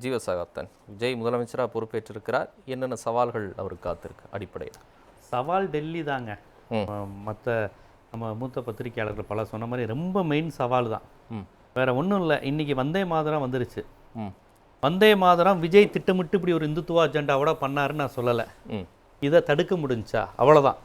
ஜீவசகாப்தன் விஜய் முதலமைச்சராக பொறுப்பேற்றிருக்கிறார். என்னென்ன சவால்கள் அவருக்கு காத்திருக்கு? அடிப்படையில் சவால் டெல்லி தாங்க. மற்ற நம்ம மூத்த பத்திரிகையாளர்கள் பல சொன்ன மாதிரி ரொம்ப மெயின் சவால் தான். வேற ஒன்றும் இல்லை. இன்னைக்கு வந்தே மாதரம் வந்துருச்சு. வந்தே மாதரம் விஜய் திட்டமிட்டு இப்படி ஒரு இந்துத்துவ அஜெண்டாவோட பண்ணாருன்னு நான் சொல்லலை. இதை தடுக்க முடிஞ்சா அவ்வளோதான்.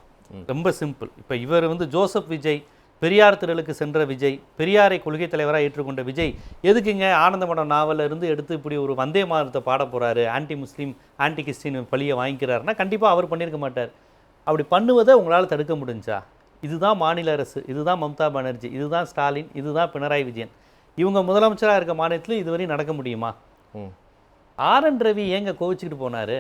ரொம்ப சிம்பிள். இப்போ இவர் ஜோசப் விஜய், பெரியார் திடலுக்கு சென்ற விஜய், பெரியாரை கொள்கை தலைவராக ஏற்றுக்கொண்ட விஜய் எதுக்குங்க ஆனந்தமடம் நாவலில் இருந்து எடுத்து இப்படி ஒரு வந்தே மாதரத்தை பாட போகிறாரு, ஆன்டி முஸ்லீம் ஆன்டி கிறிஸ்டின் பழியை வாங்கிக்கிறாருன்னா கண்டிப்பாக அவர் பண்ணியிருக்க மாட்டார். அப்படி பண்ணுவதை உங்களால் தடுக்க முடிஞ்சா? இதுதான் மாநில அரசு, இதுதான் மம்தா பானர்ஜி, இதுதான் ஸ்டாலின், இதுதான் பினராயி விஜயன். இவங்க முதலமைச்சராக இருக்க மாநிலத்தில் இதுவரையும் நடக்க முடியுமா? ஆர்.என். ரவி ஏங்க கோவிச்சுக்கிட்டு போனாரு?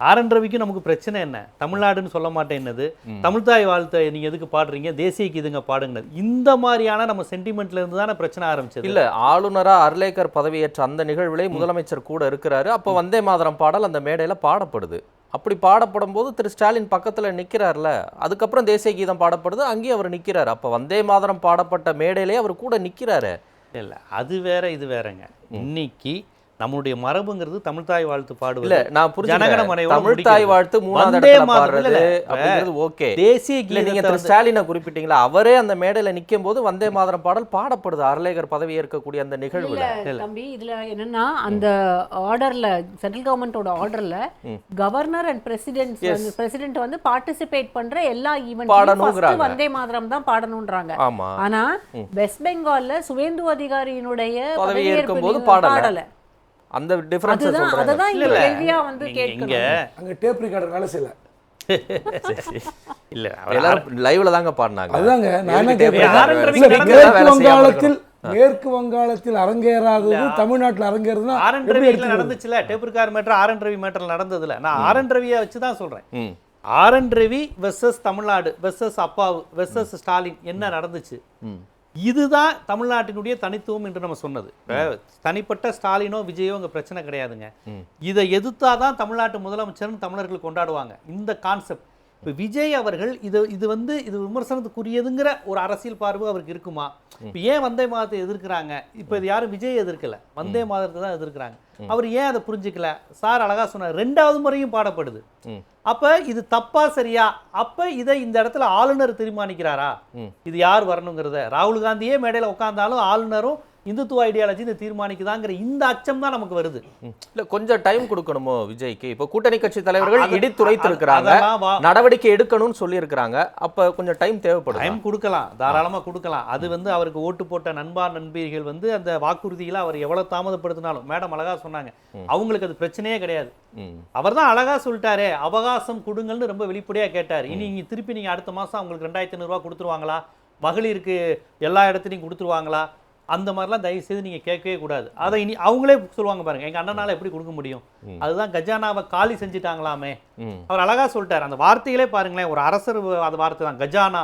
ஆர்.என். ரவிக்கு நமக்கு பிரச்சனை என்ன? தமிழ்நாடுன்னு சொல்ல மாட்டேன், என்னது தமிழ்தாய் வாழ்த்தை நீங்க எதுக்கு பாடுறீங்க, தேசிய கீதுங்க பாடுங்க, இந்த மாதிரியான நம்ம சென்டிமெண்ட்ல இருந்து தானே பிரச்சனை ஆரம்பிச்சது. இல்ல, ஆளுநரா அர்லேக்கர் பதவியேற்ற அந்த நிகழ்விலே முதலமைச்சர் கூட இருக்கிறாரு. அப்போ வந்தே மாதரம் பாடல் அந்த மேடையில பாடப்படுது. அப்படி பாடப்படும் போது திரு ஸ்டாலின் பக்கத்துல நிக்கிறார்ல, அதுக்கப்புறம் தேசிய கீதம் பாடப்படுது, அங்கேயும் அவர் நிக்கிறாரு. அப்ப வந்தே மாதரம் பாடப்பட்ட மேடையிலே அவர் கூட நிக்கிறாரு. இல்ல, அது வேற இது வேறங்க. இன்னைக்கு நம்மளுடைய மரபுங்கிறது தமிழ்தாய் வாழ்த்து பாடுவது. இல்ல, நான் புரிஞ்சுக்கிறேன். தமிழ்தாய் வாழ்த்து மூணாவது இடத்துல பாடுறது அப்படிங்கிறது ஓகே. தேசிய கீதம் நீங்க திரு ஸ்டாலினை குறிப்பிட்டீங்களா, அவரே அந்த மேடையில நிக்கும் போது வந்தே மாதரம் பாடல் பாடப்படுது அர்லேக்கர் பதவி ஏற்கக்கூடிய அந்த நிகழ்வுல. தம்பி, இதுல என்னன்னா அந்த ஆர்டர்ல, சென்ட்ரல் கவர்மெண்டோட ஆர்டர்ல கவர்னர் அண்ட் பிரசிடென்ட் பார்ட்டிசிபேட் பண்ற எல்லா ஈவென்ட்லயும் வந்தே மாதரம் தான் பாடணும்ன்றாங்க. ஆனா வெஸ்ட் பெங்கால்ல சுவேந்து அதிகாரியினுடைய பதவி ஏற்கும் போது பாடல. அந்த டிஃபரன்ஸ் சொல்றேன். அதுதான் இந்த கேள்வியா கேட்கணும். அங்க டேப் ரெக்கார்டர் வேலை செய்யல. இல்ல, எல்லாரும் லைவ்ல தாங்க பாடுனாங்க. அதுதாங்க மேற்கு வங்காளத்தில் அரங்கேறாதது தமிழ்நாட்டில் அரங்கேறதுன்னா ஆர்.என். ரவியில நடந்துச்சுல. Tape recorder matter R N. Ravi மேட்டர்ல நடந்ததுல. நான் ஆர்.என். ரவியை வச்சு தான் சொல்றேன். R N. Ravi versus Tamil Nadu versus Appavu versus Stalin என்ன நடந்துச்சு? இதுதான் தமிழ்நாட்டினுடைய தனித்துவம் என்று நம்ம சொன்னது. தனிப்பட்ட ஸ்டாலினோ விஜயோ அங்கே பிரச்சனை கிடையாதுங்க. இதை எதிர்த்தாதான் தமிழ்நாட்டு முதலமைச்சர்னு தமிழர்கள் கொண்டாடுவாங்க. இந்த கான்செப்ட் இப்போ விஜய் அவர்கள் இது விமர்சனத்துக்குரியதுங்கிற ஒரு அரசியல் பார்வை அவருக்கு இருக்குமா? இப்போ ஏன் வந்தே மாதத்தை எதிர்க்கிறாங்க? இப்போ இது யாரும் விஜய் எதிர்க்கல, வந்தே மாதத்தை தான் எதிர்க்கிறாங்க. அவர் ஏன் அதை புரிஞ்சுக்கல? சார் அழகா சொன்னார், 2வது முறையும் பாடப்படுது. அப்ப இது தப்பா சரியா? அப்ப இதை இந்த இடத்துல ஆளுநர் தீர்மானிக்கிறாரா இது யார் வரணுங்கிறத? ராகுல் காந்தியே மேடையில உட்கார்ந்தாலும் ஆளுநரும் இந்துத்துவ ஐடியாலஜி இந்த தீர்மானிக்குதாங்கிற இந்த அச்சம் தான் நமக்கு வருது. இல்ல, கொஞ்சம் டைம் கொடுக்கணுமோ விஜய்க்கு? இப்ப கூட்டணி கட்சி தலைவர்கள் இடித்துரைத்திருக்கிறாங்க, நடவடிக்கை எடுக்கணும்னு சொல்லி இருக்கிறாங்க. அப்ப கொஞ்சம் டைம் தேவைப்படும். டைம் கொடுக்கலாம், தாராளமா கொடுக்கலாம். அது அவருக்கு ஓட்டு போட்ட நண்பா நண்பிகள் அந்த வாக்குறுதிகளை அவர் எவ்வளவு தாமதப்படுத்தினாலும், மேடம் அழகா சொன்னாங்க, அவங்களுக்கு அது பிரச்சனையே கிடையாது. அவர் தான் அழகா சொல்லிட்டாரே, அவகாசம் கொடுங்கள்னு ரொம்ப வெளிப்படையா கேட்டார். இனி திருப்பி நீங்க அடுத்த மாசம் அவங்களுக்கு 2500 ரூபாய் கொடுத்துருவாங்களா, மகளிருக்கு எல்லா இடத்துலையும் கொடுத்துருவாங்களா, அந்த மாதிரிலாம் தயவு செய்து நீங்க கேட்கவே கூடாது. அதை இனி அவங்களே சொல்லுவாங்க பாருங்க, எங்க அண்ணனால எப்படி கொடுக்க முடியும்? அதுதான் கஜானாவை காலி செஞ்சுட்டாங்களாமே. அவர் அழகா சொல்லிட்டார். அந்த வார்த்தைகளே பாருங்களேன், ஒரு அரசர் அந்த வார்த்தை தான் கஜானா.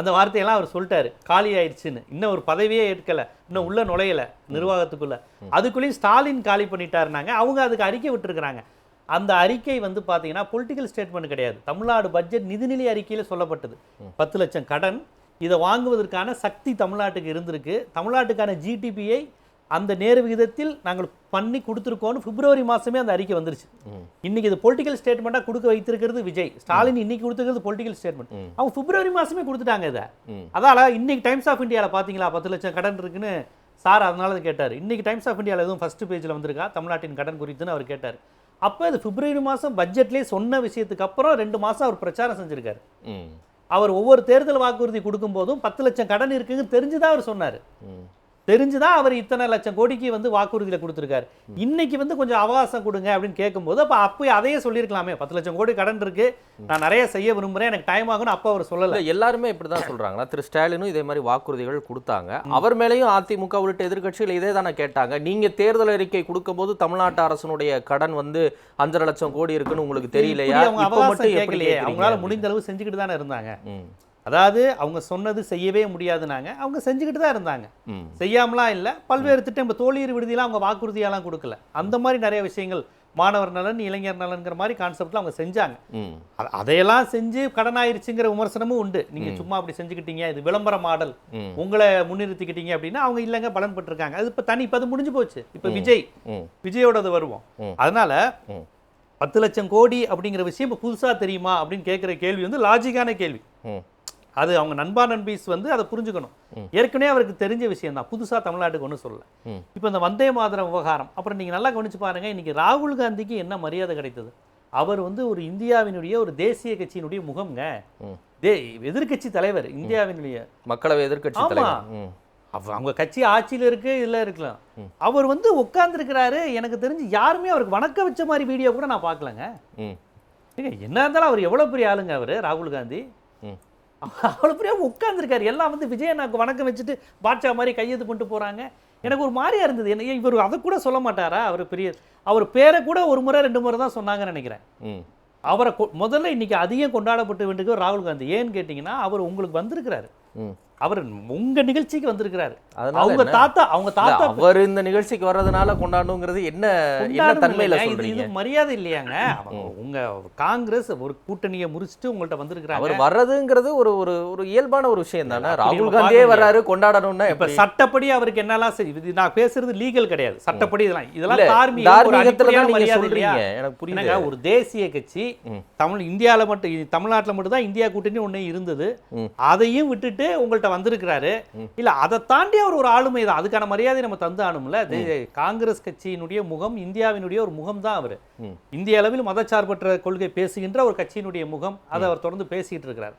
அந்த வார்த்தையெல்லாம் அவர் சொல்லிட்டாரு, காலி ஆயிடுச்சுன்னு. இன்னும் ஒரு பதவியே ஏற்கல, இன்னும் உள்ள நுழையல நிர்வாகத்துக்குள்ள. அதுக்குள்ளேயும் ஸ்டாலின் காலி பண்ணிட்டாருனாங்க. அவங்க அதுக்கு அறிக்கை விட்டுருக்குறாங்க. அந்த அறிக்கை பாத்தீங்கன்னா பொலிட்டிக்கல் ஸ்டேட்மெண்ட் கிடையாது. தமிழ்நாடு பட்ஜெட் நிதிநிலை அறிக்கையில சொல்லப்பட்டது. 10 லட்சம் கடன், இதை வாங்குவதற்கான சக்தி தமிழ்நாட்டுக்கு இருந்திருக்கு. தமிழ்நாட்டுக்கான ஜிடிபியை அந்த நேர விகிதத்தில் நாங்கள் பண்ணி கொடுத்துருக்கோன்னு பிப்ரவரி மாசமே அந்த அறிக்கை வந்துருச்சு. இன்னைக்கு இது பொலிட்டிக்கல் ஸ்டேட்மெண்டா கொடுக்க வைத்திருக்கிறது விஜய். ஸ்டாலின் இன்னைக்கு கொடுத்துருக்கிறது பொலிட்டிக்கல் ஸ்டேட்மெண்ட். அவங்க பிப்ரவரி மாசமே கொடுத்துட்டாங்க இதை. அதால இன்னைக்கு டைம்ஸ் ஆஃப் இந்தியாவில் பாத்தீங்களா 10 லட்சம் கடன் இருக்குன்னு சார் அதனால கேட்டார். இன்னைக்கு டைம்ஸ் ஆஃப் இந்தியாவில் எதுவும் ஃபர்ஸ்ட் பேஜில் வந்திருக்கா தமிழ்நாட்டின் கடன் குறித்துன்னு அவர் கேட்டார். அப்போ இது பிப்ரவரி மாதம் பட்ஜெட்லேயே சொன்ன விஷயத்துக்கு அப்புறம் 2 மாதம் அவர் பிரச்சாரம் செஞ்சிருக்காரு. அவர் ஒவ்வொரு தேர்தல் வாக்குறுதி கொடுக்கும் போதும் 10 லட்சம் கடன் இருக்குன்னு தெரிஞ்சுதான் அவர் சொன்னார். தெரிஞ்சுதான் அவர் இத்தனை லட்சம் கோடிக்கு வாக்குறுதியில் கொடுத்துருக்காரு. இன்னைக்கு கொஞ்சம் அவகாசம் கொடுங்க அப்படின்னு கேட்கும்போது அப்போ அதையே சொல்லியிருக்கலாமே, 10 லட்சம் கோடி கடன் இருக்கு, நான் நிறைய செய்ய விரும்புறேன், எனக்கு டைம் ஆகும்னு அப்போ அவர் சொல்லல. எல்லாருமே இப்படிதான் சொல்றாங்களா? திரு ஸ்டாலினும் இதே மாதிரி வாக்குறுதிகள் கொடுத்தாங்க, அவர் மேலேயும் அதிமுக உள்ளிட்ட எதிர்கட்சிகள் இதே தானே கேட்டாங்க. நீங்க தேர்தல் அறிக்கை கொடுக்கும் போது தமிழ்நாட்டு அரசனுடைய கடன் 5.5 லட்சம் கோடி இருக்குன்னு உங்களுக்கு தெரியலையா? அவங்களால முடிந்த அளவு செஞ்சுக்கிட்டு தானே இருந்தாங்க. அதாவது அவங்க சொன்னது செய்யவே முடியாதுனாங்க, அவங்க செஞ்சுக்கிட்டு தான் இருந்தாங்க, செய்யாமலாம் இல்லை. பல்வேறு திட்டம், இப்போ தோழியர் விடுதியெல்லாம் அவங்க வாக்குறுதியெல்லாம் கொடுக்கல, அந்த மாதிரி நிறைய விஷயங்கள், மாணவர் நலன் இளைஞர் நலன்கிற மாதிரி கான்செப்ட்ல அவங்க செஞ்சாங்க. அதையெல்லாம் செஞ்சு கடனாயிருச்சுங்கிற விமர்சனமும் உண்டு. நீங்க சும்மா அப்படி செஞ்சுக்கிட்டீங்க, இது விளம்பர மாடல், உங்களை முன்னிறுத்திக்கிட்டீங்க அப்படின்னா அவங்க இல்லைங்க பலன் பட்டிருக்காங்க. அது இப்போ தனி, இப்போ அது முடிஞ்சு போச்சு. இப்போ விஜயோடது வருவோம். அதனால 10 லட்சம் கோடி அப்படிங்கிற விஷயம் இப்போ புதுசா தெரியுமா அப்படின்னு கேட்குற கேள்வி வந்து லாஜிக்கான கேள்வி. அது அவங்க நண்பா நண்பீஸ் வந்து அதை புரிஞ்சுக்கணும். ஏற்கனவே அவருக்கு தெரிஞ்ச விஷயம் தான், புதுசா தமிழ்நாட்டுக்கு ஒன்றும் சொல்லல. இப்போ இந்த வந்தே மாதரம் விவகாரம், அப்புறம் நீங்க நல்லா கவனிச்சு பாருங்க, இன்னைக்கு ராகுல் காந்திக்கு என்ன மரியாதை கிடைத்தது? அவர் வந்து ஒரு இந்தியாவினுடைய ஒரு தேசிய கட்சியினுடைய முகம்ங்க, எதிர்கட்சி தலைவர், இந்தியாவினுடைய மக்களவை எதிர்கட்சி தலைவர். அவங்க கட்சி ஆட்சியில் இருக்கு, இதுல இருக்கலாம். அவர் வந்து உட்கார்ந்துருக்கிறாரு. எனக்கு தெரிஞ்சு யாருமே அவருக்கு வணக்கம் வச்ச மாதிரி வீடியோ கூட நான் பார்க்கலங்க. என்ன இருந்தாலும் அவர் எவ்வளவு பெரிய ஆளுங்க, அவர் ராகுல் காந்தி அவ்வளவு பெரிய உட்கார்ந்துருக்காரு. எல்லாம் வந்து விஜயனுக்கு வணக்கம் வச்சுட்டு பாட்சா மாதிரி கையெழுத்து கொண்டு போறாங்க. எனக்கு ஒரு மாதிரியா இருந்தது. என்ன இவர் அதை கூட சொல்ல மாட்டாரா? அவர் பெரிய, அவர் பேரை கூட ஒரு முறை 2 முறை தான் சொன்னாங்கன்னு நினைக்கிறேன். அவரை முதல்ல இன்னைக்கு அதிகம் கொண்டாடப்பட்டு வேண்டியது ராகுல் காந்தி. ஏன்னு கேட்டீங்கன்னா, அவர் உங்களுக்கு வந்திருக்கிறாரு, அவர் உங்க நிகழ்ச்சிக்கு வந்திருக்கிறாரு. அவங்க தாத்தா அவர் இந்த நிகழ்ச்சிக்கு வர்றதுனால கொண்டாடணுங்கிறது என்ன தன்மையில சொல்றீங்க? இது மரியாதை இல்லையாங்க? உங்க காங்கிரஸ் ஒரு கூட்டணியை முறிச்சிட்டு உங்கள்ட்ட வந்திருக்கிறாங்க. அவர் வர்றதுங்கிறது ஒரு ஒரு இயல்பான ஒரு விஷயம் தானே. ராகுல் காந்தியே வர்றாரு, கொண்டாடணும்னா இப்ப சட்டப்படி அவருக்கு என்னெல்லாம் சரி, நான் பேசுறது லீகல் கிடையாது, சட்டப்படி இதெல்லாம் தார்மீகத்துல தான் நீங்க சொல்றீங்க. எனக்கு புரியுங்க. ஒரு தேசிய கட்சி இந்தியால மட்டும், தமிழ்நாட்டுல மட்டும் தான் இந்தியா கூட்டணி ஒண்ணு இருந்தது, அதையும் விட்டுட்டு உங்கள்ட்ட வந்திருக்கிறாரு. இல்ல அதை தாண்டி அவர் ஒரு ஆளுமை தான், அதுக்கான மரியாதை நம்ம தந்து ஆனும்ல. காங்கிரஸ் கட்சியினுடைய முகம், இந்தியாவினுடைய ஒரு முகம் தான் அவர். இந்திய அளவில் மதச்சார்பற்ற கொள்கை பேசுகின்ற ஒரு கட்சியினுடைய முகம், அதை அவர் தொடர்ந்து பேசிட்டு இருக்கிறார்.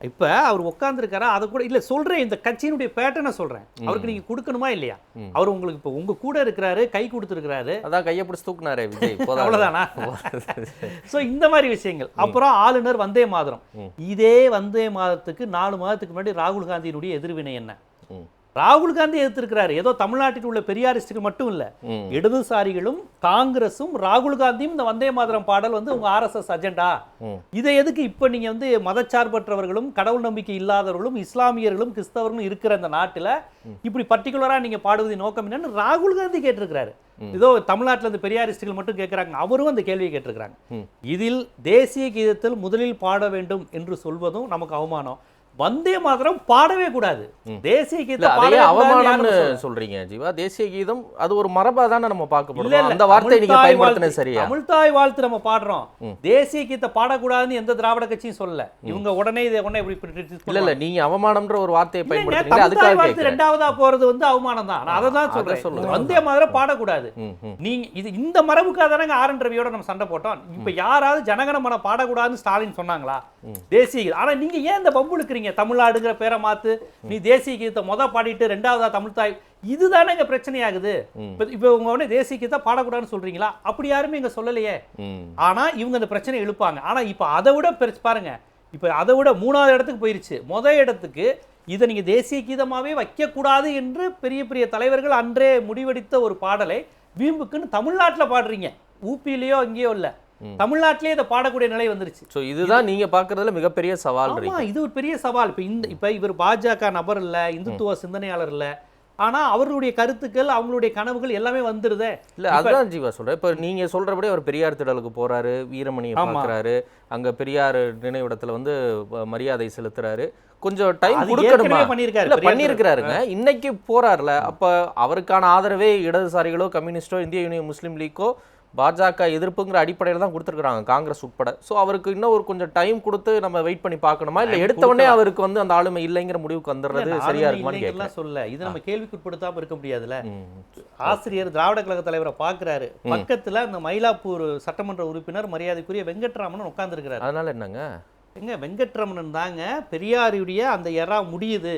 இப்ப அவர் உட்கார்ந்துருக்காரா, அதை கூட இல்ல சொல்றேன், இந்த கட்சியினுடைய பேட்டர்னை சொல்றேன். அவருக்கு நீங்க கொடுக்கணுமா இல்லையா? அவர் உங்களுக்கு இப்ப உங்க கூட இருக்கிறாரு, கை கொடுத்துருக்கிறாரு, அதான் கையை பிடிச்சு தூக்குனாரே விஜய், அவ்வளவுதானா? சோ இந்த மாதிரி விஷயங்கள். அப்புறம் ஆளுநர் வந்தே மாதரம், இதே வந்தே மாதத்துக்கு 4 மாதத்துக்கு முன்னாடி ராகுல் காந்தியினுடைய எதிர்வினை என்ன? ராகுல் காந்தி எதிர்த்திருக்கிறாரு. ஏதோ தமிழ்நாட்டில் உள்ள பெரியாரிஸ்டுகள் மட்டும் இல்ல, இடதுசாரிகளும் காங்கிரசும் ராகுல் காந்தியும் இந்த வந்தே மாதரம் பாடல் வந்து உங்க RSS அஜெண்டா, இதை எதுக்கு இப்ப நீங்க வந்து மதச்சார்பற்றவர்களும் கடவுள் நம்பிக்கை இல்லாதவர்களும் இஸ்லாமியர்களும் கிறிஸ்தவர்களும் இருக்கிற அந்த நாட்டுல இப்படி பர்டிகுலரா நீங்க பாடுவதின் நோக்கம் என்னன்னு ராகுல் காந்தி கேட்டிருக்கிறாரு. ஏதோ தமிழ்நாட்டில் இந்த பெரியாரிஸ்டுகள் மட்டும் கேட்கிறாங்க, அவரும் அந்த கேள்வியை கேட்டிருக்கிறாங்க. இதில் தேசிய கீதத்தில் முதலில் பாட வேண்டும் என்று சொல்வதும் நமக்கு அவமானம். வந்தே மாதரம் பாடவே கூடாது, தேசிய கீதம் அவமானம்னு சொல்றீங்க ஜீவா. தேசிய கீதம் அது ஒரு மரபா தானே நம்ம பார்க்கப்படுறோம். அந்த வார்த்தை நீங்க பயன்படுத்தினது சரியா? தமிழ்தாய் வாழ்த்து நம்ம பாடுறோம், தேசிய கீதத்தை பாடக்கூடாதுன்னு எந்த திராவிட கட்சியும் சொல்லல. இவங்க உடனே இதை இல்ல நீங்க அவமானம்ன்ற ஒரு வார்த்தையை பயன்படுத்துறீங்க. அதுக்காக வாழ்த்து ரெண்டாவதா போறது வந்து அவமானம் தான். நான் அதை தான் சொல்றேன், வந்தே மாதரம் பாடக்கூடாது. நீங்க இது இந்த மரபுக்காக தானே RN ரவியோட நம்ம சண்டை போட்டோம். இப்ப யாராவது ஜனகணமன பாடக்கூடாதுன்னு ஸ்டாலின் சொன்னாங்களா? தேசிய, ஆனா நீங்க ஏன் இந்த பம்பு இழுக்கிறீங்க? தமிழ்நாடுங்கிற பேரை மாத்து, நீ தேசிய கீதத்தை பாடிட்டு ரெண்டாவதா தமிழ்தாய், இதுதானே இங்க பிரச்சனையாகுது. இப்ப உங்க உடனே தேசிய கீதத்தை பாடக்கூடாதுன்னு சொல்றீங்களா? அப்படி யாருமே இங்க சொல்லலையே. ஆனா இவங்க அந்த பிரச்சனை எழுப்பாங்க. ஆனா இப்ப அதை விட பாருங்க, இப்ப அதை விட 3வது இடத்துக்கு போயிருச்சு. முதல் இடத்துக்கு இதை நீங்க தேசிய கீதமாவே வைக்க கூடாது என்று பெரிய பெரிய தலைவர்கள் அன்றே முடிவெடுத்த ஒரு பாடலை வீம்புக்குன்னு தமிழ்நாட்டுல பாடுறீங்க. ஊப்பிலேயோ அங்கேயோ இல்ல, தமிழ்நாட்டிலே இதை பாடக்கூடிய நிலை வந்துருச்சு. சோ இதுதான் நீங்க பாக்குறதுல மிகப்பெரிய சவால். இது ஒரு பெரிய சவால். இப்ப இவர் பாஜக நபர் இல்ல, இந்துத்துவ சிந்தனையாளர் இல்ல, ஆனா அவருடைய கருத்துக்கள், அவங்களுடைய கனவுகள் எல்லாமே வந்துருதே. இல்ல அதுதான் ஜீவா சொல்றேன். இப்ப நீங்க சொல்றபடி அவர் பெரியார் திடலுக்கு போறாரு, வீரமணியை பார்க்கறாரு, அங்க பெரியார் நினைவிடத்துல வந்து மரியாதை செலுத்துறாரு. கொஞ்சம் டைம் கொடுக்கணுமா? பண்ணியிருக்கிறாருங்க. இன்னைக்கு போறாருல, அப்ப அவருக்கான ஆதரவே இடதுசாரிகளோ கம்யூனிஸ்டோ இந்திய யூனியன் முஸ்லீம் லீக்கோ பாஜக எதிர்ப்புங்கிற அடிப்படையில் தான் கொடுத்துருக்காங்க, காங்கிரஸ் உட்பட. ஸோ அவருக்கு இன்னும் ஒரு கொஞ்சம் டைம் கொடுத்து நம்ம வெயிட் பண்ணி பார்க்கணுமா, இல்லை எடுத்த உடனே அவருக்கு வந்து அந்த ஆளுமை இல்லைங்கிற முடிவுக்கு வந்துடுறது சரியா இருக்குமான்னு கேட்கலாம். சொல்ல இது நம்ம கேள்விக்குட்படுத்தாம இருக்க முடியாதுல்ல. ஆசிரியர் திராவிட கழக தலைவரை பார்க்கிறாரு, பக்கத்துல அந்த மயிலாப்பூர் சட்டமன்ற உறுப்பினர் மரியாதைக்குரிய வெங்கட்ராமன் உட்கார்ந்துருக்கிறாரு. அதனால என்னங்க எங்க வெங்கட்ரமணன் தாங்க பெரியாருடைய அந்த எரா முடியுது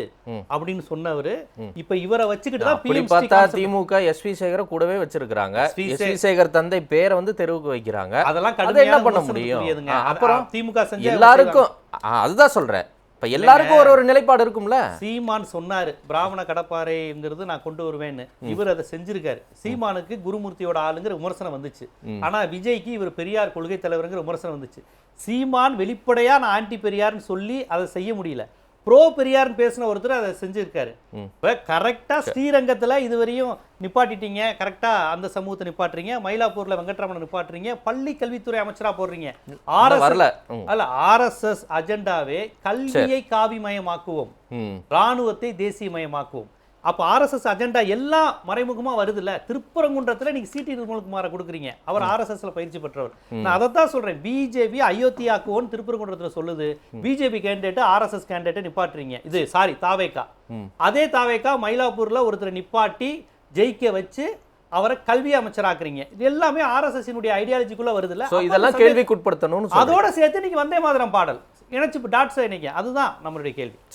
அப்படின்னு சொன்னவரு. இப்ப இவரை வச்சுக்கிட்டு தான் பார்த்தா திமுக SV சேகரை கூடவே வச்சிருக்காங்க. SV சேகர் தந்தை பேரை வந்து தெருவுக்கு வைக்கிறாங்க. அதெல்லாம் என்ன பண்ண முடியும்? அப்புறம் திமுக செஞ்ச எல்லாருக்கும் அதுதான் சொல்றேன். இப்ப எல்லாருக்கும் ஒரு நிலைப்பாடு இருக்கும்ல. சீமான் சொன்னாரு பிராமண கடப்பாறைங்கிறது நான் கொண்டு வருவேன்னு, இவர் அதை செஞ்சிருக்காரு. சீமானுக்கு குருமூர்த்தியோட ஆளுங்கிற விமர்சனம் வந்துச்சு, ஆனா விஜய்க்கு இவர் பெரியார் கொள்கை தலைவருங்கிற விமர்சனம் வந்துச்சு. சீமான் வெளிப்படையா நான் ஆன்டி பெரியார்னு சொல்லி அதை செய்ய முடியல. ப்ரோ பெரியார்னு பேசின ஒருத்தர் அதை செஞ்சிருக்காரு. இப்போ கரெக்டாக ஸ்ரீரங்கத்தில் இதுவரையும் நிப்பாட்டிட்டீங்க, கரெக்டாக அந்த சமூகத்தை நிப்பாட்டுறீங்க, மயிலாப்பூரில் வெங்கட்ராமனை நிப்பாட்டுறீங்க, பள்ளி கல்வித்துறை அமைச்சராக போடுறீங்க. ஆர்எஸ்எஸ் அஜெண்டாவே கல்வியை காவிமயமாக்குவோம், ராணுவத்தை தேசியமயமாக்குவோம். அப்போ ஆர்எஸ்எஸ் அஜெண்டா எல்லாம் மறைமுகமா வருதுல்ல. திருப்பரங்குன்றத்தில் நீங்க சிடி நிர்மல்குமாரை கொடுக்குறீங்க, அவர் ஆர்எஸ்எஸ்ல பயிற்சி பெற்றவர். நான் அதைத்தான் சொல்றேன், பிஜேபி அயோத்தியாக்குவோன்னு திருப்பரங்குன்றத்தில் சொல்லுது, பிஜேபி கேண்டிடேட் ஆர்எஸ்எஸ் கேண்டிடேட் நிப்பாட்டுறீங்க. இது சாரி தாவேகா. அதே தாவேகா மயிலாப்பூர்ல ஒருத்தரை நிப்பாட்டி ஜெயிக்க வச்சு அவரை கல்வி அமைச்சராக்குறீங்க. இது எல்லாமே ஆர்எஸ்எஸ் ஐடியாலஜிக்குள்ள வருதுல்ல. இதெல்லாம் கேள்விக்குட்படுத்தணும். அதோட சேர்த்து நீங்க வந்தே மாதரம் பாடல் இணைச்சு டாட்ஸ் இணைக்க, அதுதான் நம்மளுடைய கேள்வி.